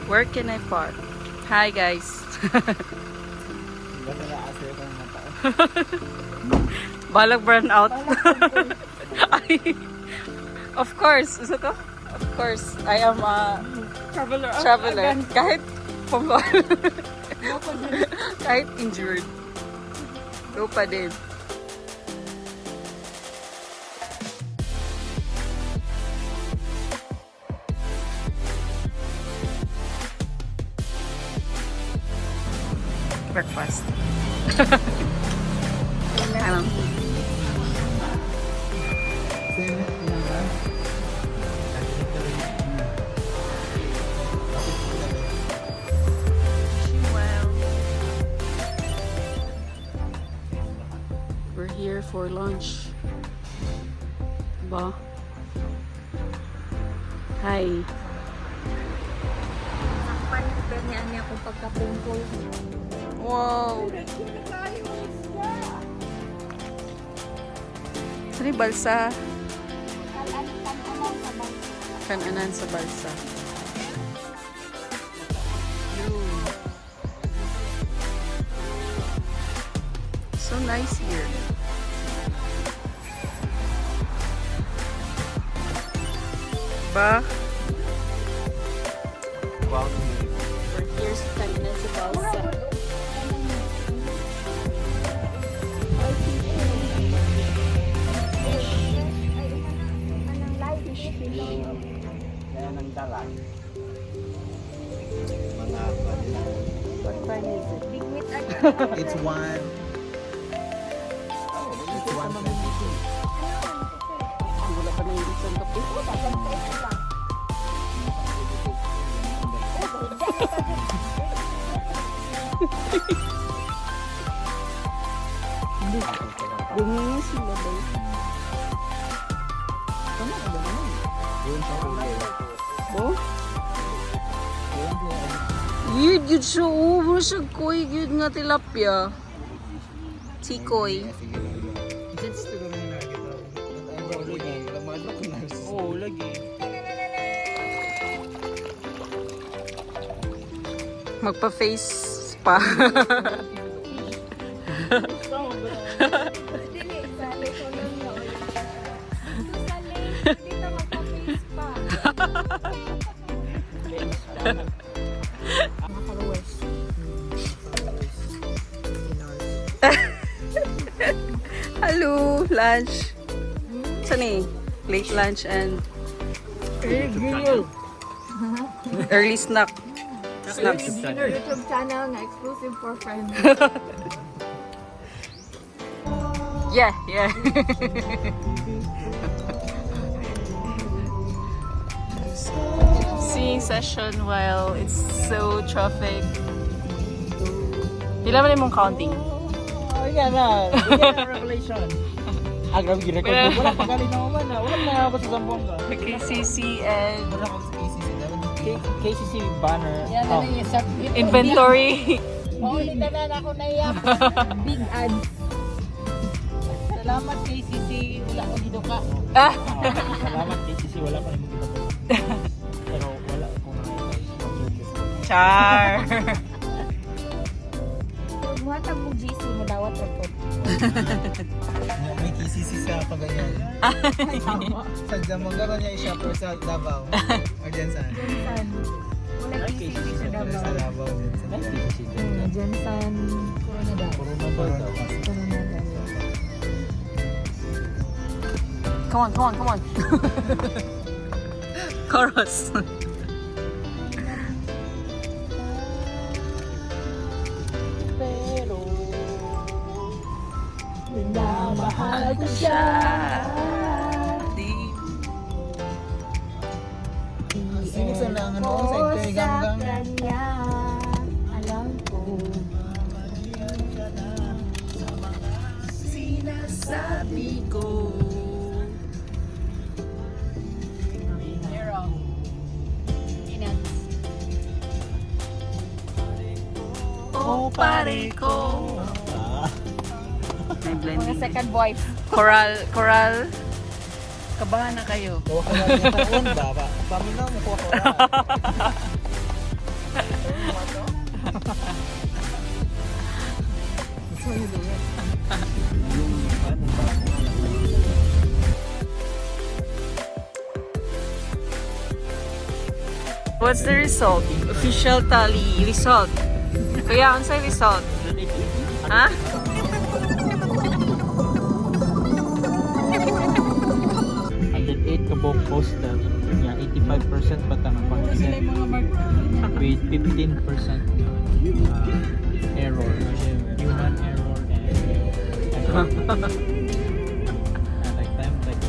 Where can I park? Hi guys. Balag burn out. Ay, of course. Is it to? Of course. I am a traveler. Kahit pungkol. Kahit injured. Go pa din. Breakfast. Ano? We're here for lunch. Ba? Hi. Sakpan niya niya kung pagkapungkol. Wow! Saan yung balsa? Kananan sa balsa. So nice here. Ba? We're here sa kanilang sa balsa. Kaya nang dalag. Mga What fun is it? Big meat at It's one. It's one. Wala pa na yung isang kape. Bumingin sila ba? Ano ba naman? Yun siya uli. Oh? Yun, yun siya. Oh, wala siya koy. Yun nga tilapia. Tikoy. Oo, lagi. Magpa-face pa. Dili, sali ko lang na ulit. Sali, dito magpa-face pa. Mga followers. Hello, lunch. Saan eh? Late lunch and early snack. Snacks. YouTube channel na exclusive for friends. Yeah, yeah. Seeing session while it's so traffic. Pila ba mong counting? Oh, yan na. Yan na revelation. Grabe, record mo. Wala pa galing na naman na. Wala na ako sa Zamboanga. The KCC and Wala ako sa KCC. KCC banner. Yan na lang yung inventory. Mauli na ako na yan. Big ads. Salamat KCC. Wala ko dito ka. Ah! Salamat KCC. Wala pa naman dito ka. Pero wala akong nakita. Char! Mga tagong GC mo dawat report. May KCC sa Pagayan. Sa Zamboanga niya i-shop or sa Davao. Or dyan saan? Jensan. Wala KCC sa Sa Davao. Davao. Jensan. Corona daw. Corona daw. Corona daw. Come on, come on, come on. Chorus. Pero Minamahal ko siya. Sino sa lang ano sa ito Sa ganggang. kanya, alam ko. Sinasabi ko. Oh, pare ko. May Mga blending. second voice. Coral, coral. Kabahan na kayo. Kuha ko lang yung taon ba? Paminaw mo kuha ko lang. what's the result? Official tally result. Kuya, ano sa'yo result? Ha? Kabok postal. Yeah, 85% pa ang confident. With 15% error. Human error and like time like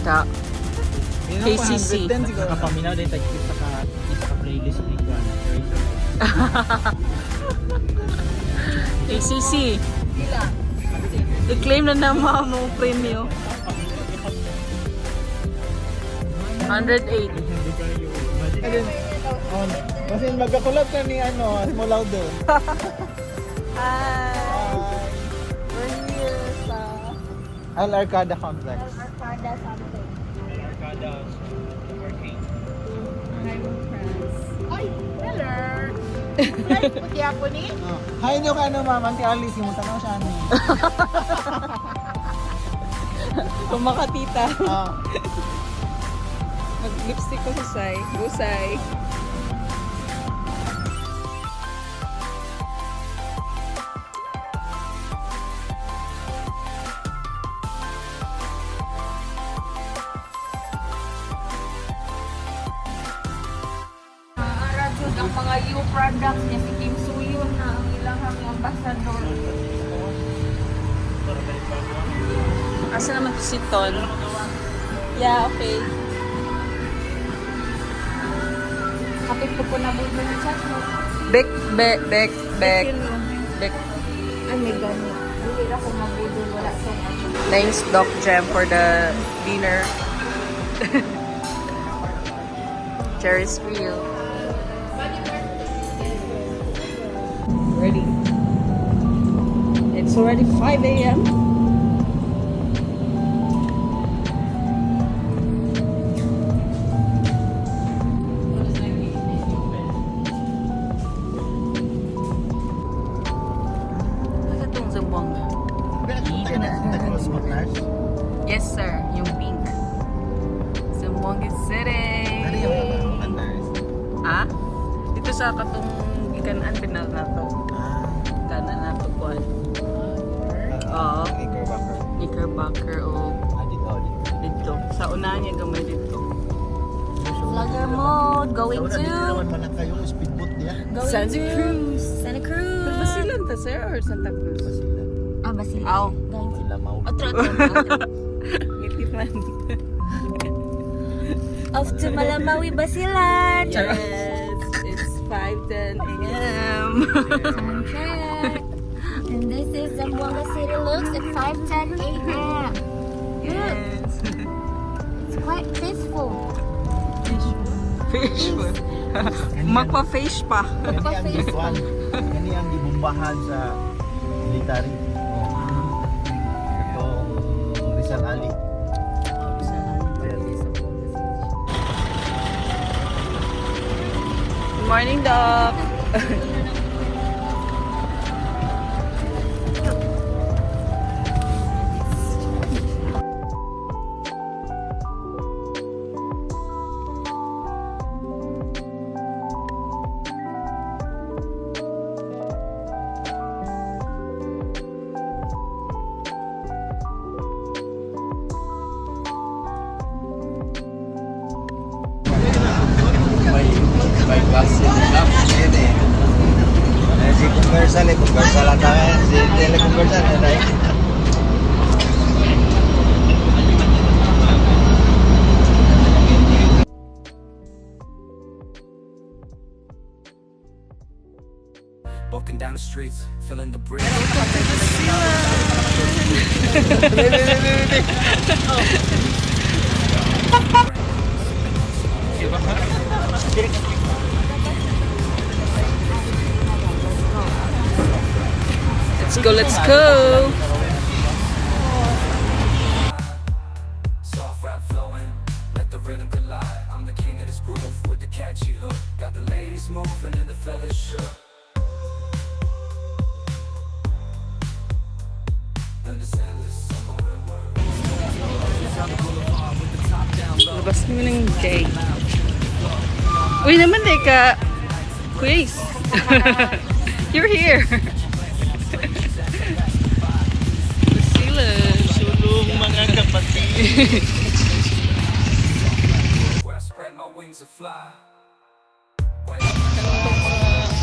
Ta. KCC. Nakapaminaw din tayo isa ka playlist ni Juan. KCC. I-claim na naman mo premyo. 108. Kasi magkakulab ka ni Smolaudo. Hi! We're here sa Al Arcada Complex. Arcada something. Arcada working. Ay! Hello! Friends po siya po ni? Hi nyo ka ma'am, Auntie Alice, yung tanaw siya ni. Kumakatita. Ah, Mag-lipstick ko sa Sai. Busay. Arajud ang mga new products niya si Kim Soo-hyun na ang ilang ambassador. Asa naman to si Ton? Yeah, okay. Kapit ko po na bulo ng chat mo. Bek. Yun mo. Bek. Ay, may gano'n. Hindi ako mabulo. Wala tong ano. Thanks, Doc Jem, for the dinner. Cherry's real. Ready. It's already 5 a.m. Ano itong Zamboanga? Yes, sir. Yung pink. Zamboanga City. Ah? Dito sa katong ikanan pinal na to. Kanan na to kuan. Oo. Knickerbocker o dito. Sa unahan niya gamay dito. Vlogger mode. Going to Santa Cruz. Santa Cruz. Basilan ta sir or Santa Cruz? Ah, Basilan. Aw. Going to Otro. Ngiti man. Off to Malamawi, Basilan. Yes. It's 5:10 a.m. Check. And this is Zamboanga City looks at 5:10 a.m. Yes. It's quite peaceful. Fish. Magpa-fish pa. Kani ang gibumbahan sa military. Itong Rizal Ali. Good morning, Doc. May klase na sini. Si conversa lang tayo. Si teleconversa na tayo. Walking down the streets, feeling the breeze. Let's go, let's go. Soft rap flowing, let the rhythm collide. I'm the king of this groove with the catchy hook. Got the ladies moving and the fellas shook. Then the endless summer and work. On the boulevard with the top down, Labas mo ng day. Uy naman day ka. Kuya Ace. You're here. Sila. Sulong mga kapatid. Where I spread my wings and fly.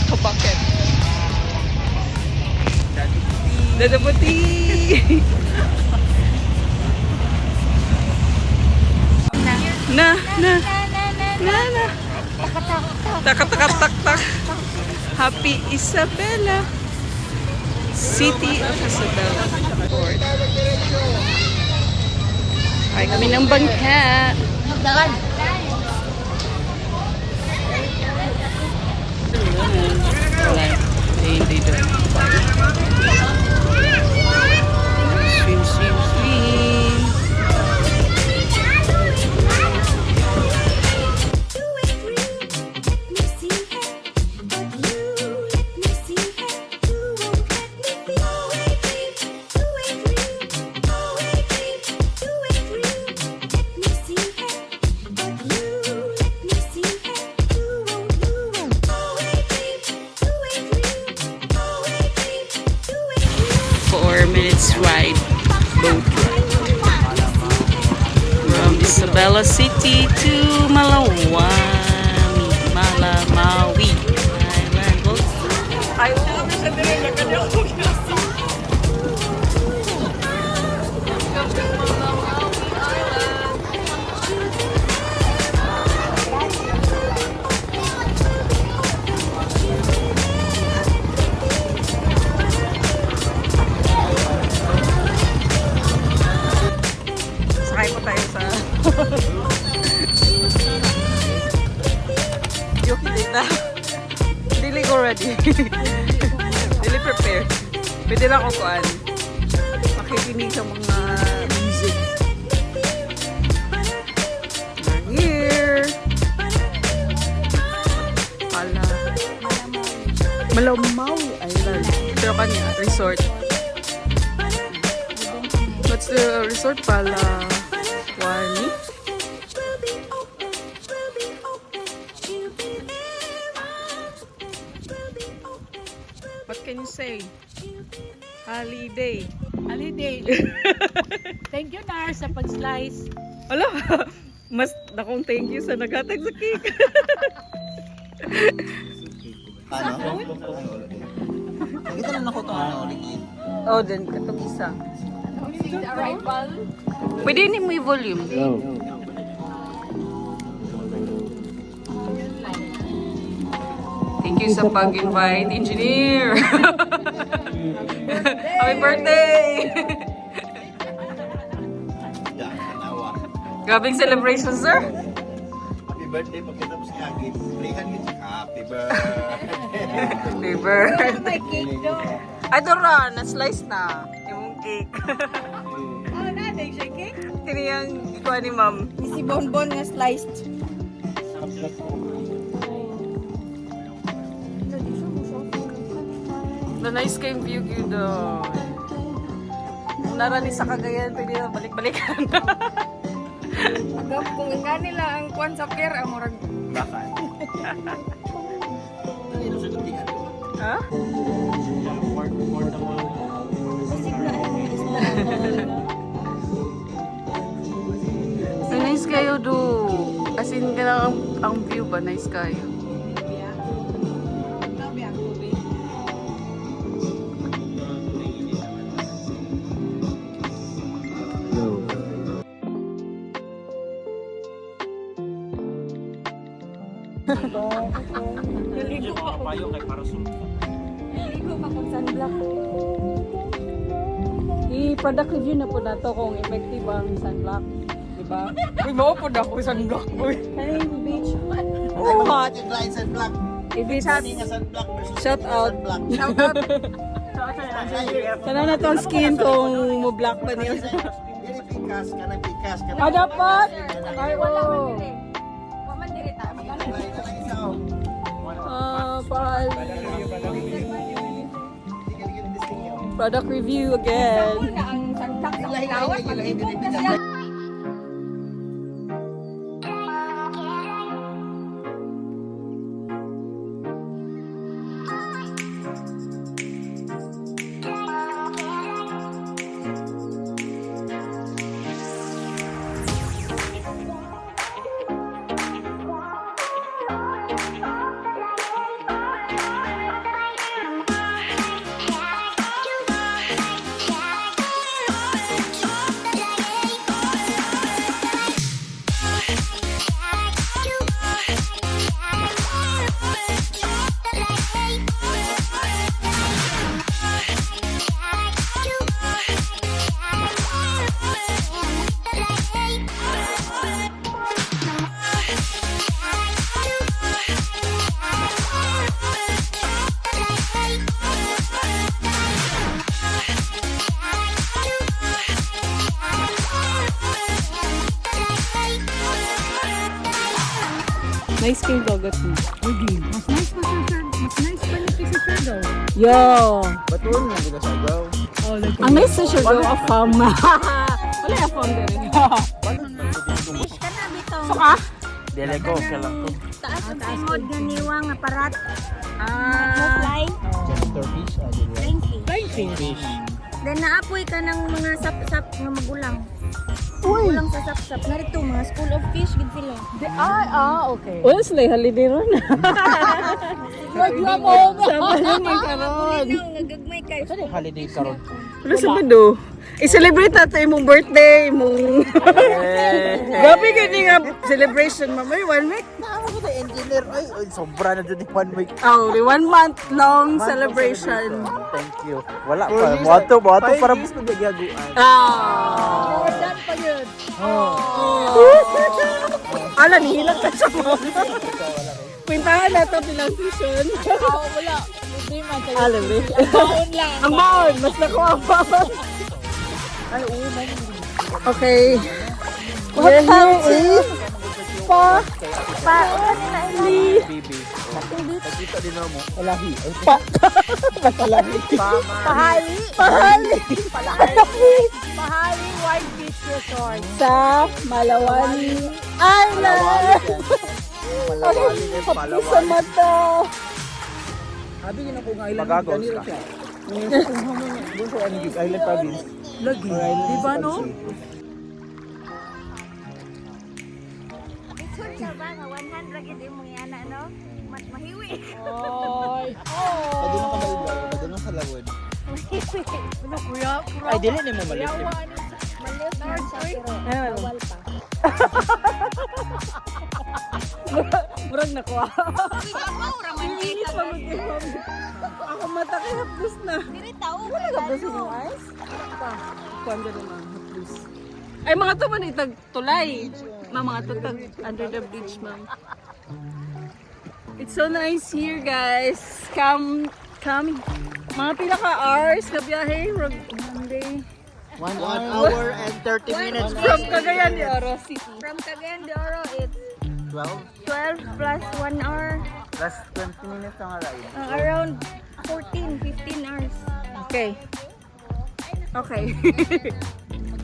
Kabaket. Dadaputi. Na. Tak. Happy Isabela. City of Isabela. Port. Ay kami ng bangka. Wala. Hindi doon. Swim. Ride, boat ride from Isabela City to Maui Island. Ayaw na kami sa sakay po tayo sa Yuki dita. Dili ko ready. Dili prepared. Pwede na ako kuan. Makikinig sa mga music. We're here. Maui Island. Pero kanya, resort. What's the resort pala? Wani? What can you say? Holiday. Thank you, Nar, sa pag-slice. Ala, mas dakong thank you sa naghatag sa cake. Ano? Nakita lang ako ito ulit. Oh, then katong isa. The arrival. Pwede ni mo i-volume. Thank you sa pag-invite, engineer. Happy birthday! Grabing celebration, sir. Happy birthday pagkatapos niya. Playhan niya. Happy birthday. Happy birthday. May cake do. Ay, Dora, na-slice na. Yung cake. Oh, natin siya cake. Tiniyang ikuha ni ma'am. Si Bonbon nga sliced. The nice kayong view doon. Narani sa Cagayan, pwede na balik-balikan. Kung nga nila ang kwan sa pier, ang murag. Bakit? Ano sa tutihan? Ha? Isig na ang isla. Ay, nice kayo do. As in, ganang ang view ba? Nice kayo. Naligo pa ko. Naligo pa kung sunblock. I-product review na po na to kung effective ang sunblock. Diba? Uy, mao po na ako sunblock. Uy. Ay, beach. Oh, hot. Yung lights and black. If it's Sabi nga sunblock versus shout out. sunblock. Shout out. Sana na to ang skin kung mo-black ba niya. Dili pikas ka na pikas ka na. Ah, dapat? Ay, Wala man oh. dire. Waman dire ta. Lights lang isa oh. Pal. Product review again. Na ang sunblock sa ilawan. Pag-ibog na siya. Nice kay dagat mo. Mas nice pa ni sa Siargao. Yo! Baton, hindi na sagaw. Ang nice sa Siargao, a farm. Wala a farm din. Fish ka na bitaw. So ka? Dele ko, siya lang to. Taas ang tingod nga niwang aparat. Ah. Fly. Turkish, diba? Plain fish. Fish. Then naapoy ka ng mga sap-sap nga magulang. Magulang sa sap-sap. Narito mga school of fish gid sila. Okay. Well, sila holiday ron. Wag na mo. Sama naman karon. Nagagmay kayo. Saan yung holiday karon? Ano sa mundo? I-celebrate natin imong birthday, imong... Gabi gani nga celebration, mamay, 1 week. Ako ko na engineer. Ay, sobra na dyan yung 1 week. Oh, 1 month long celebration. Thank you. Wala pa. Buhato para... 5 years magagaguan. Ah. Jordan pa yun. Ala, nihilang ka siya mo. Pintahan na ito pinag-vision. Wala. Hindi man kayo. Alam mo. Baon lang. Ang baon, mas nakuha ang baon. Okay. Welcome to Pahali. Baby. Dito din mo. Walahi. Pahali. Pahali. Pahali. Pahali White Beach Resort. Sa Malawali Island. Malawali din Happy sa mata. Sabi niyo na kung island kanila siya. Doon sa Island Province. Lagi. Di ba no? Isod siya ba nga 100 gid imong yana no? Mahiwi. Pwede nang kabaligyan. Pwede nang salawod. Ano kuya? Ay, dili na mo malit. Malit na siya pero bawal pa. Murag nakuha. Raman Ako mata kay hapdos na. Diri tao. Wala ka ba yung ice? Kuwan ka naman, hapdos. Ay, mga to man itag tulay. Mga to tag under the bridge, ma'am. It's so nice here, guys. Come. Mga pila ka hours na biyahe. Monday. 1 hour and 30 minutes. From Cagayan de Oro City. From Cagayan de Oro, it's 12 12 plus 1 hour. plus 20 minutes ang ride. Around 15 hours. Okay. Okay.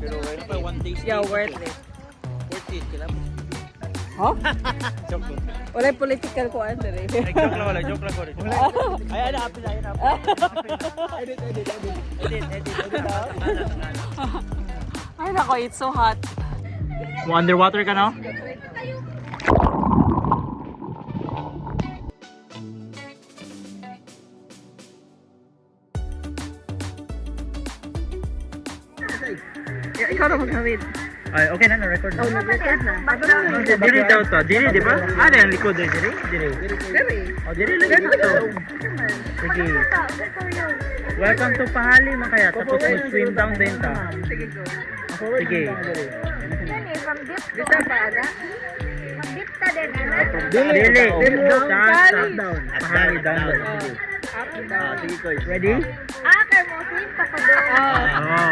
Pero wala pa 1 day. Yeah, worth it. 14 kilometers. Huh? Joke lang. Wala yung political ko under eh. Joke lang wala. Ay, ano, happy na. Edit. Ay nako, it's so hot. Underwater ka no? Ikaw na maghawid. Ay, okay na, na-record na. Nag-record na. Diri daw to. Diri, di ba? Ano yung likod doon? Diri? Diri. Oh, diri lang ito. Sige. Welcome to Pahali, Makaya. Tapos mag-swim down din ta. Sige, go. Sige. From dip to Baga. From dip ta din, ano? Dili. Down. Down. Pahali, down. Sige. Sige, guys. Ready? Kay mo, swim pa ko doon. Oh.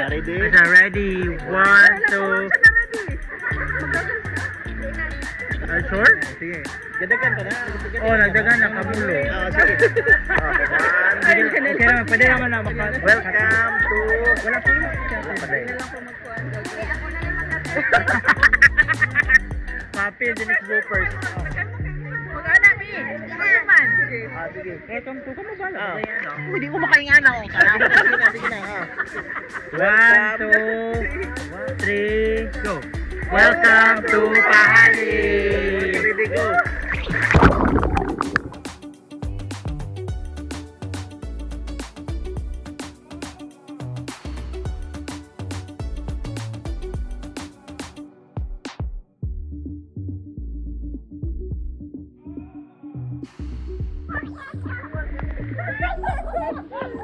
Ready? Ready. 1, 2. Sure? Sige. Dagdagan ka na? Oh, nagdagan na kamulo. Sige. Okay naman, pwede naman na maka... Welcome to... Wala po yun. Wala pa tayo. Happy Dennis Boopers. Mag-ana, Mi. Naman. Sige. Sige. Welcome to... Kamo ba? Hindi ko makaingana ko. Sige na. 1, 2, 3, go. Welcome to Pahali. Ready, go.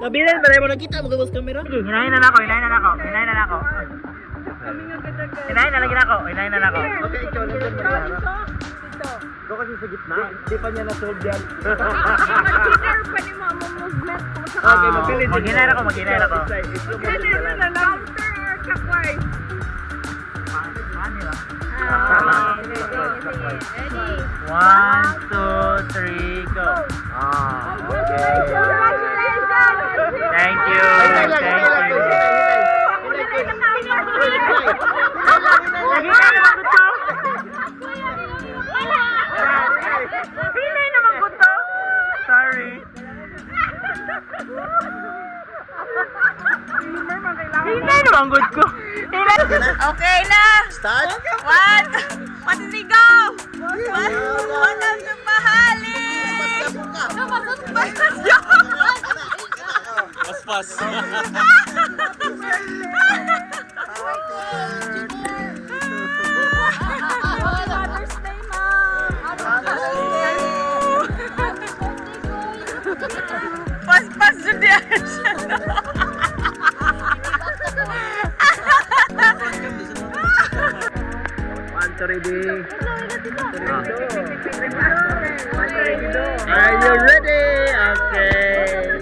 Kabilan, pala mo nakita mo gabos kamera. Sige, hinahin na ako. Hinahin na ako. Okay, ikaw lang dyan mag-harap. Doon kasi sa gitna. Hindi pa niya na-solve yan. Mag-consider pa ni mo ang movement ko sa Okay, magpilit. Mag-hinay ako. counter or clockwise. Paano yun? Sige, ready? 1, 2, 3, go. Ah, okay. Thank you. Thank you. Lagi ka naman gusto? Hinay naman gusto? Sorry. Hinay naman gusto. Okay na! Start. 1, 2, 3, go! Welcome to Pahali! Paspas. Mother's Day, Mom! Pas-pas dyan siya. Ready? Are you ready? Okay.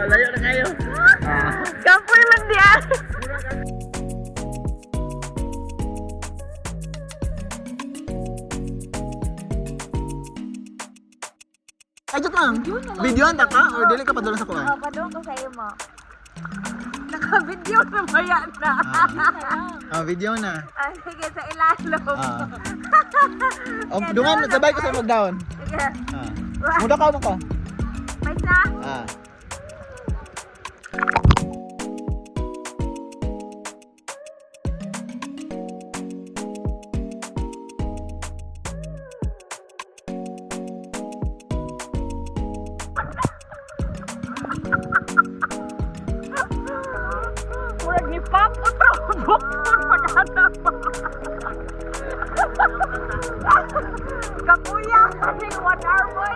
Layo na kayo. Kapoy man diyan. Ay, joke lang. Video anda ka? Or dili ka pa doon sa kuha? Padung ko sa iyo mo. Naka-video na ba yan na? Video na. Sige, sa ilalong. Dungan, sabay ko sa mag-down. Sige. Muda ka mo ko. May isa? Murag ni Pop o trobok pun paghatap. Kakuya, kaming 1 hour boy.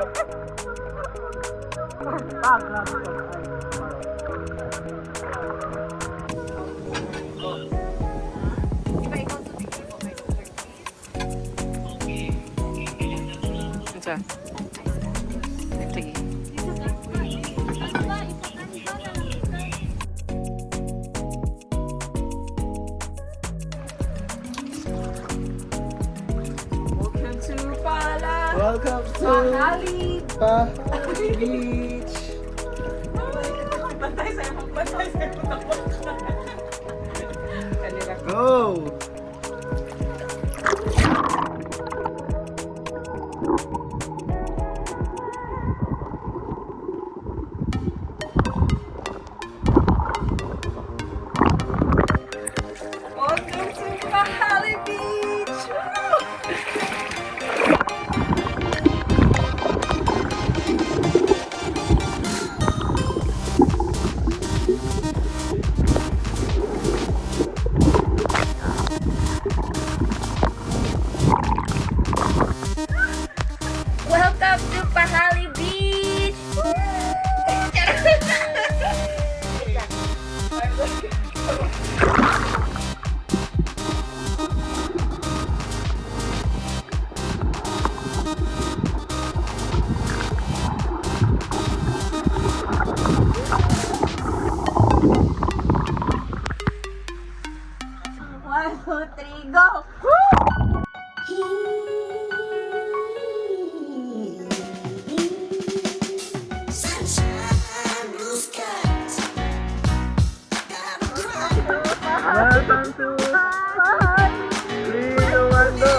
Isa. Sige. Welcome to Pahali. Pahali Beach. Bantay sa'yo. Go! Welcome to Pahali Beach. Welcome to Pahali Beach. One, two, three, go! Welcome to 3, 2, 1, go!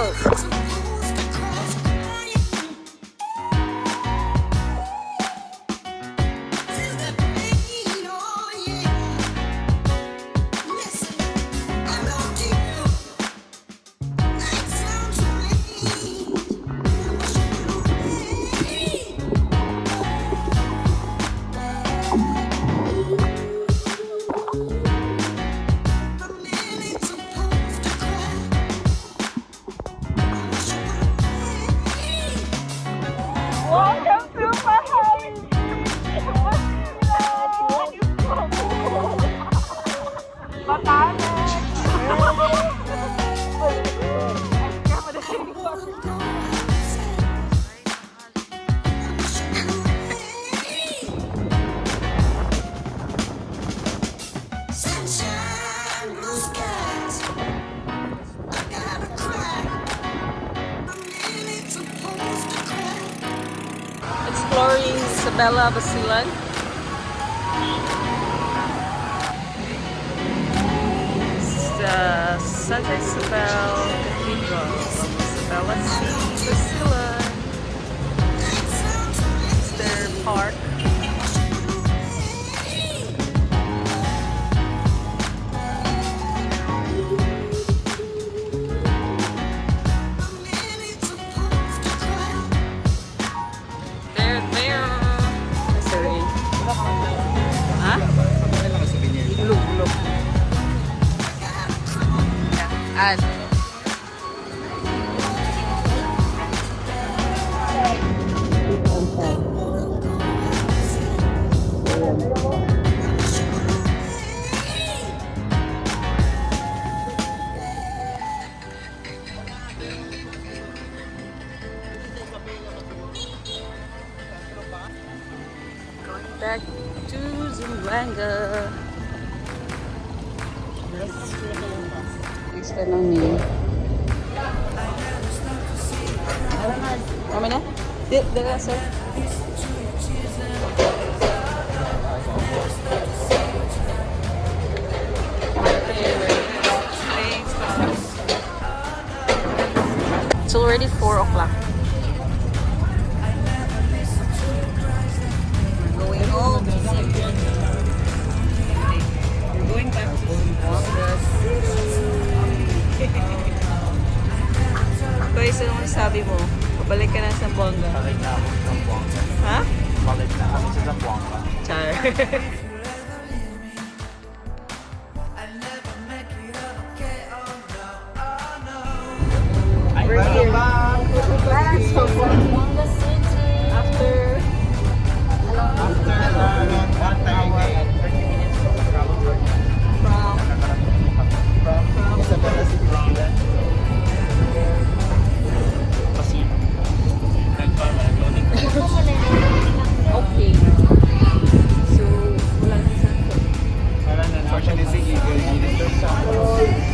The minute Isabela Basilan. Santa Isabel Cathedral of Isabela Basilan. It's their park. There. Sorry. Ha? Ilog. At going back to Zamboanga. Gusto na ni. Kami na? Dala, sir. It's already 4 o'clock. We're going home. We're going back to Zamboanga. Guys, anong sabi mo? Pabalik ka na sa Zamboanga. Balik na ako sa Zamboanga. Ha? Balik na kami sa Zamboanga. Char. Ay, We're here. Zamboanga City. After After around 1:30 from Isabela City. okay. So, wala na sa Unfortunately, you will need it.